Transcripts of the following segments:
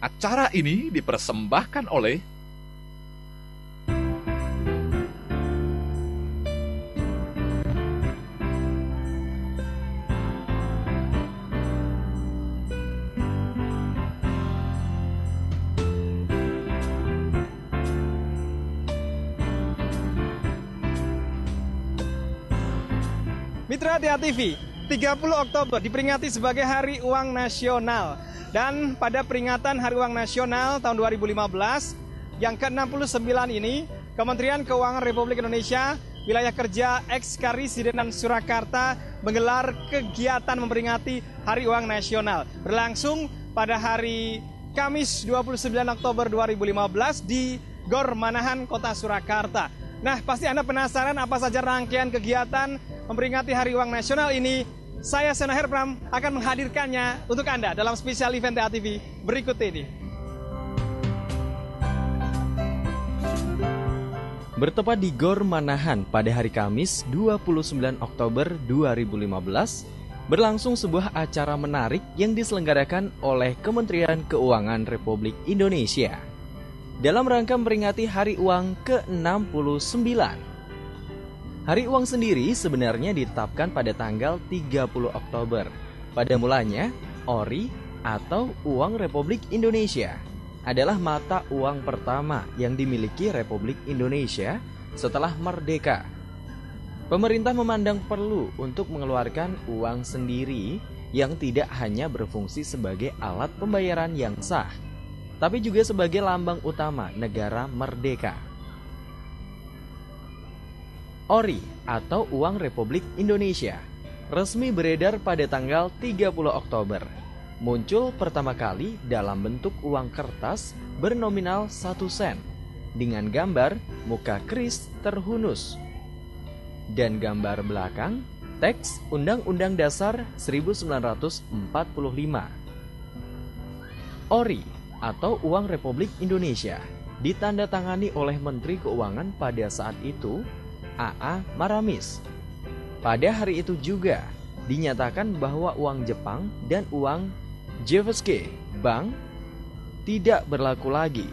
Acara ini dipersembahkan oleh Mitra TA TV, 30 Oktober diperingati sebagai Hari Uang Nasional. Dan pada peringatan Hari Uang Nasional tahun 2015 yang ke-69 ini, Kementerian Keuangan Republik Indonesia, Wilayah Kerja Eks-Karisidenan Surakarta menggelar kegiatan memperingati Hari Uang Nasional. Berlangsung pada hari Kamis 29 Oktober 2015 di Gor Manahan, Kota Surakarta. Nah, pasti Anda penasaran apa saja rangkaian kegiatan memperingati Hari Uang Nasional ini. Saya Sena Herpram akan menghadirkannya untuk Anda dalam spesial event TA TV berikut ini. Bertepat di Gor Manahan pada hari Kamis 29 Oktober 2015, berlangsung sebuah acara menarik yang diselenggarakan oleh Kementerian Keuangan Republik Indonesia dalam rangka memperingati Hari Uang ke-69. Hari Uang sendiri sebenarnya ditetapkan pada tanggal 30 Oktober. Pada mulanya, Ori atau Uang Republik Indonesia adalah mata uang pertama yang dimiliki Republik Indonesia setelah merdeka. Pemerintah memandang perlu untuk mengeluarkan uang sendiri yang tidak hanya berfungsi sebagai alat pembayaran yang sah, tapi juga sebagai lambang utama negara merdeka. Ori atau Uang Republik Indonesia resmi beredar pada tanggal 30 Oktober. Muncul pertama kali dalam bentuk uang kertas bernominal 1 sen dengan gambar muka keris terhunus dan gambar belakang teks Undang-Undang Dasar 1945. Ori atau Uang Republik Indonesia ditandatangani oleh Menteri Keuangan pada saat itu, A.A. Maramis. Pada hari itu juga dinyatakan bahwa uang Jepang dan uang JFSK Bank tidak berlaku lagi.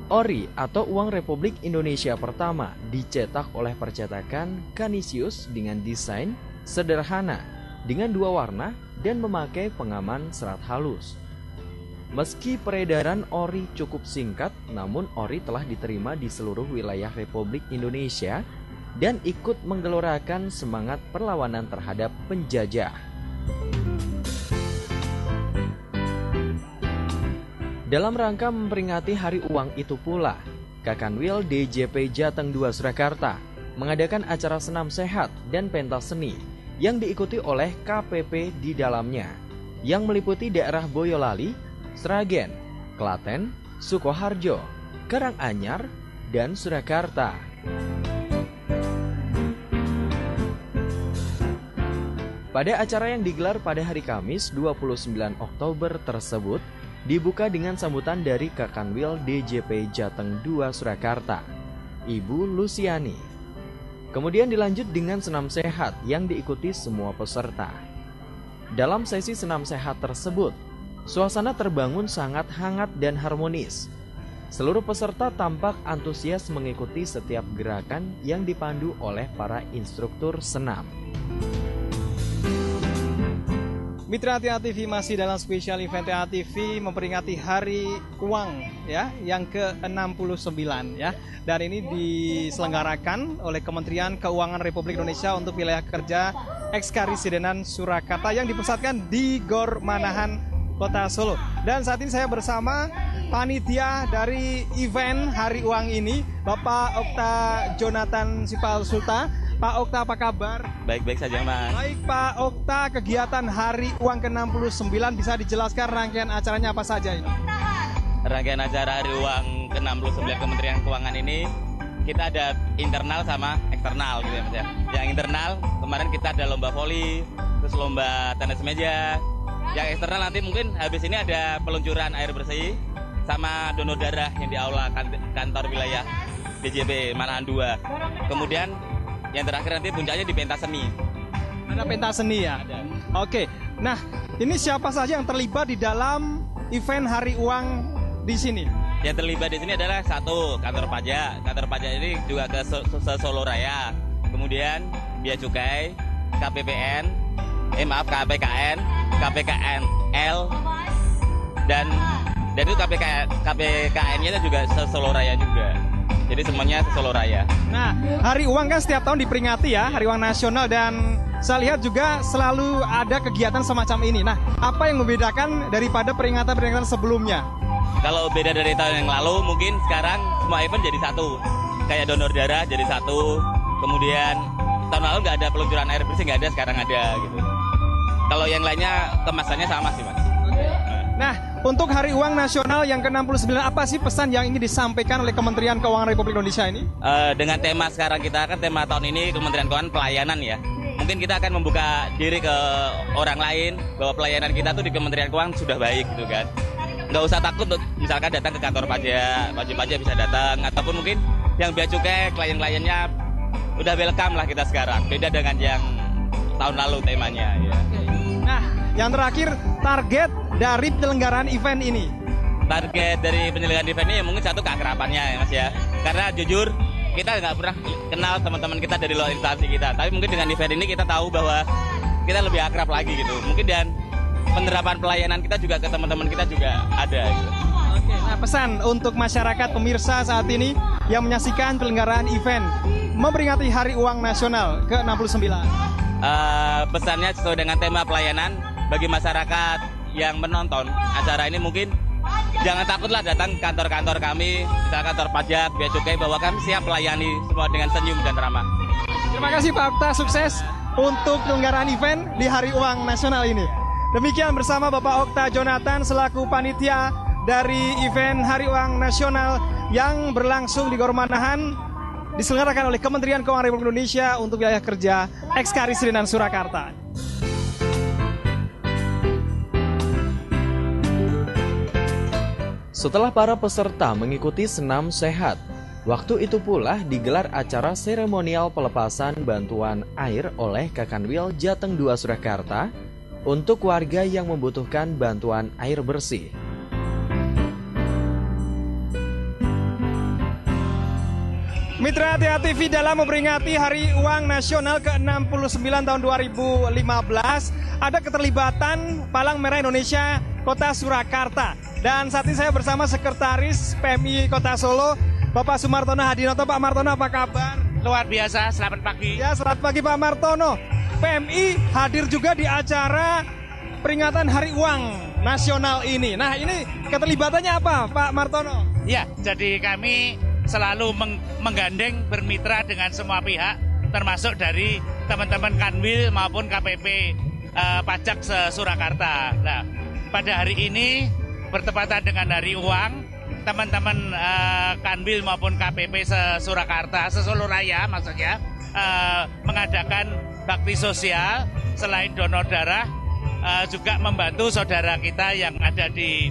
Ori atau Uang Republik Indonesia pertama dicetak oleh percetakan Canisius dengan desain sederhana dengan 2 warna dan memakai pengaman serat halus. Meski peredaran Ori cukup singkat, namun Ori telah diterima di seluruh wilayah Republik Indonesia dan ikut menggelorakan semangat perlawanan terhadap penjajah. Dalam rangka memperingati Hari Uang itu pula, Kakanwil DJP Jateng 2 Surakarta mengadakan acara senam sehat dan pentas seni yang diikuti oleh KPP di dalamnya, yang meliputi daerah Boyolali, Sragen, Klaten, Sukoharjo, Karanganyar, dan Surakarta. Pada acara yang digelar pada hari Kamis 29 Oktober tersebut, dibuka dengan sambutan dari Kakanwil DJP Jateng 2 Surakarta, Ibu Luciani. Kemudian dilanjut dengan senam sehat yang diikuti semua peserta. Dalam sesi senam sehat tersebut, suasana terbangun sangat hangat dan harmonis. Seluruh peserta tampak antusias mengikuti setiap gerakan yang dipandu oleh para instruktur senam. Mitra TA TV masih dalam spesial event TA TV memperingati Hari Uang ya yang ke-69 ya. Dan ini diselenggarakan oleh Kementerian Keuangan Republik Indonesia untuk Wilayah Kerja Eks-Karisidenan Surakarta yang dipusatkan di Gor Manahan, Kota Solo. Dan saat ini saya bersama panitia dari event Hari Uang ini, Bapak Okta Jonathan Sipal Sulta. Pak Okta, apa kabar? Baik-baik saja, Mas. Baik, Pak Okta, kegiatan Hari Uang ke-69 bisa dijelaskan rangkaian acaranya apa saja ini? Rangkaian acara Hari Uang ke-69 Kementerian Keuangan ini kita ada internal sama eksternal gitu ya, Mas ya. Yang internal kemarin kita ada lomba voli, terus lomba tenis meja. Yang eksternal nanti mungkin habis ini ada peluncuran air bersih sama donor darah yang di aula kantor wilayah DJP Manahan 2. Kemudian yang terakhir nanti puncaknya di pentas seni. Ada pentas seni ya? Ada. Oke, Nah, ini siapa saja yang terlibat di dalam event Hari Uang di sini? Yang terlibat di sini adalah satu, kantor pajak. Kantor pajak ini juga ke Solo Raya. Kemudian Bea Cukai, KPPN, KPKN, KPKNL, dan itu KPKN-nya juga Solo Raya juga. Jadi semuanya Solo Raya. Nah, Hari Uang kan setiap tahun diperingati ya, Hari Uang Nasional, dan saya lihat juga selalu ada kegiatan semacam ini. Nah, apa yang membedakan daripada peringatan-peringatan sebelumnya? Kalau beda dari tahun yang lalu, mungkin sekarang semua event jadi satu. Kayak donor darah jadi satu. Kemudian tahun lalu nggak ada peluncuran air bersih, nggak ada, sekarang ada gitu. Kalau yang lainnya kemasannya sama sih, Mas. Nah, untuk Hari Uang Nasional yang ke-69, apa sih pesan yang ingin disampaikan oleh Kementerian Keuangan Republik Indonesia ini? Dengan tema sekarang kita kan tema tahun ini Kementerian Keuangan pelayanan ya. Mungkin kita akan membuka diri ke orang lain bahwa pelayanan kita tuh di Kementerian Keuangan sudah baik gitu kan. Nggak usah takut untuk misalkan datang ke kantor pajak, wajib pajak bisa datang, ataupun mungkin yang Bea Cukai, klien-kliennya udah welcome lah kita sekarang. Beda dengan yang tahun lalu temanya ya. Nah, yang terakhir, target dari penyelenggaraan event ini. Target dari penyelenggaraan event ini mungkin satu keakrabannya ya Mas ya. Karena jujur kita nggak pernah kenal teman-teman kita dari luar instansi kita. Tapi mungkin dengan event ini kita tahu bahwa kita lebih akrab lagi gitu. Mungkin dan penerapan pelayanan kita juga ke teman-teman kita juga ada gitu. Oke, nah pesan untuk masyarakat pemirsa saat ini yang menyaksikan penyelenggaraan event memperingati Hari Uang Nasional ke-69. Pesannya sesuai dengan tema pelayanan bagi masyarakat yang menonton acara ini, mungkin jangan takutlah datang kantor-kantor kami, misalnya kantor pajak, Bea Cukai, bahwa kami siap melayani semua dengan senyum dan ramah. Terima kasih Pak Okta, sukses untuk penyelenggaraan event di Hari Uang Nasional ini. Demikian bersama Bapak Okta Jonathan selaku panitia dari event Hari Uang Nasional yang berlangsung di Gor Manahan, diselenggarakan oleh Kementerian Keuangan Republik Indonesia untuk wilayah kerja Eks-Karisidenan Surakarta. Setelah para peserta mengikuti senam sehat, waktu itu pula digelar acara seremonial pelepasan bantuan air oleh Kakanwil Jateng 2 Surakarta untuk warga yang membutuhkan bantuan air bersih. Mitra TA TV dalam memperingati Hari Uang Nasional ke-69 tahun 2015, ada keterlibatan Palang Merah Indonesia Kota Surakarta. Dan saat ini saya bersama Sekretaris PMI Kota Solo, Bapak Sumartono Hadinoto. Pak Martono, apa kabar? Luar biasa, selamat pagi. Ya, selamat pagi Pak Martono. PMI hadir juga di acara peringatan Hari Uang Nasional ini. Nah, ini keterlibatannya apa Pak Martono? Ya, jadi kami selalu menggandeng bermitra dengan semua pihak, termasuk dari teman-teman Kanwil maupun KPP Pajak se-Surakarta. Nah, pada hari ini bertepatan dengan Hari Uang, teman-teman Kanwil maupun KPP se-Surakarta, se-Solo Raya maksudnya, mengadakan bakti sosial. Selain donor darah, juga membantu saudara kita yang ada di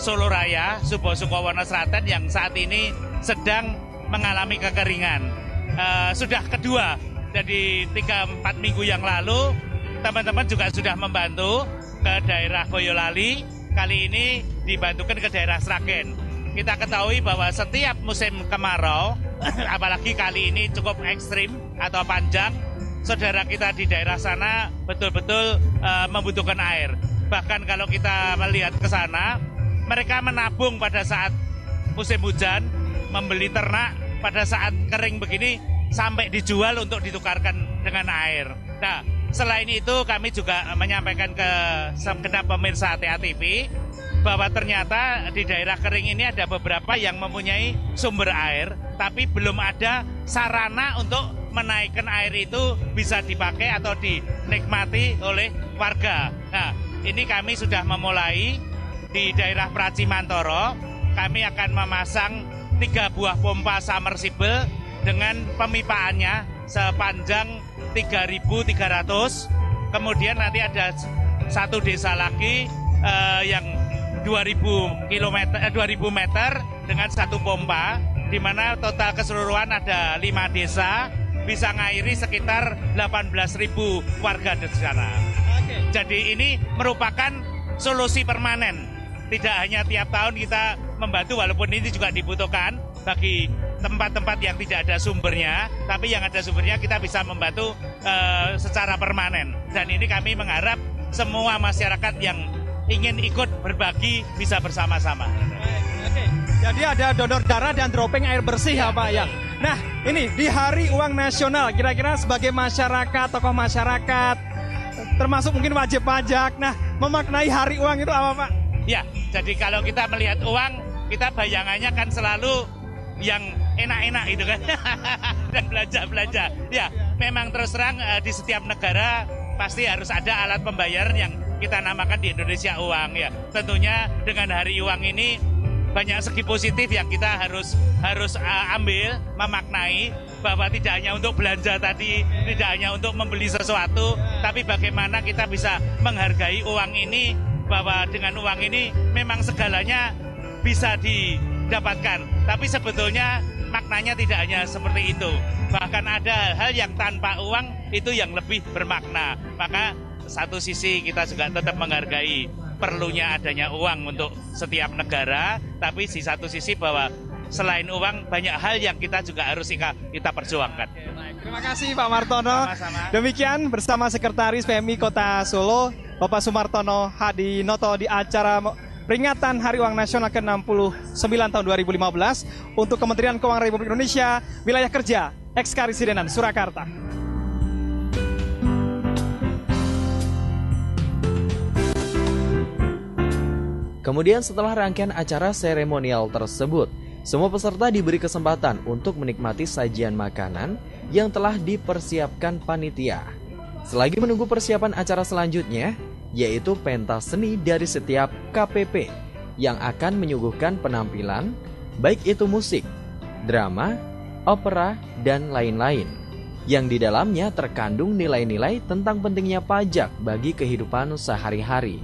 Solo Raya, Subo Sukowono Sraten, yang saat ini sedang mengalami kekeringan. Sudah kedua, jadi 3-4 minggu yang lalu teman-teman juga sudah membantu ke daerah Boyolali, kali ini dibantukan ke daerah Sragen. Kita ketahui bahwa setiap musim kemarau, apalagi kali ini cukup ekstrim atau panjang, saudara kita di daerah sana betul-betul membutuhkan air. Bahkan kalau kita melihat ke sana, mereka menabung pada saat musim hujan, membeli ternak pada saat kering begini, sampai dijual untuk ditukarkan dengan air. Nah, selain itu kami juga menyampaikan ke segenap pemirsa TA TV bahwa ternyata di daerah kering ini ada beberapa yang mempunyai sumber air, tapi belum ada sarana untuk menaikkan air itu bisa dipakai atau dinikmati oleh warga. Nah, ini kami sudah memulai di daerah Pracimantoro. Kami akan memasang 3 buah pompa submersible dengan pemipaannya sepanjang 3.300. Kemudian nanti ada satu desa lagi yang 2.000 meter dengan satu pompa, di mana total keseluruhan ada 5 desa, bisa ngairi sekitar 18.000 warga di sana. Jadi ini merupakan solusi permanen. Tidak hanya tiap tahun kita membantu, walaupun ini juga dibutuhkan bagi tempat-tempat yang tidak ada sumbernya, tapi yang ada sumbernya kita bisa membantu secara permanen. Dan ini kami mengharap semua masyarakat yang ingin ikut berbagi bisa bersama-sama. Oke. Jadi ada donor darah dan dropping air bersih ya Pak ya. Nah ini di Hari Uang Nasional, kira-kira sebagai masyarakat, tokoh masyarakat, termasuk mungkin wajib pajak, nah memaknai Hari Uang itu apa Pak? Ya, jadi kalau kita melihat uang, kita bayangannya kan selalu yang enak-enak gitu kan, dan belanja-belanja. Ya, memang terus terang di setiap negara pasti harus ada alat pembayaran yang kita namakan di Indonesia uang ya. Tentunya dengan Hari Uang ini banyak segi positif yang kita harus ambil, memaknai bahwa tidak hanya untuk belanja tadi, tidak hanya untuk membeli sesuatu, tapi bagaimana kita bisa menghargai uang ini, bahwa dengan uang ini memang segalanya bisa didapatkan. Tapi sebetulnya maknanya tidak hanya seperti itu. Bahkan ada hal yang tanpa uang itu yang lebih bermakna. Maka satu sisi kita juga tetap menghargai perlunya adanya uang untuk setiap negara, tapi di satu sisi bahwa selain uang banyak hal yang kita juga harus kita perjuangkan. Terima kasih Pak Martono. Sama-sama. Demikian bersama Sekretaris PMI Kota Solo, Bapak Sumartono Hadinoto di acara peringatan Hari Uang Nasional ke-69 tahun 2015 untuk Kementerian Keuangan Republik Indonesia, Wilayah Kerja, Ekskarisidenan, Surakarta. Kemudian setelah rangkaian acara seremonial tersebut, semua peserta diberi kesempatan untuk menikmati sajian makanan yang telah dipersiapkan panitia. Selagi menunggu persiapan acara selanjutnya, yaitu pentas seni dari setiap KPP yang akan menyuguhkan penampilan, baik itu musik, drama, opera, dan lain-lain, yang di dalamnya terkandung nilai-nilai tentang pentingnya pajak bagi kehidupan sehari-hari.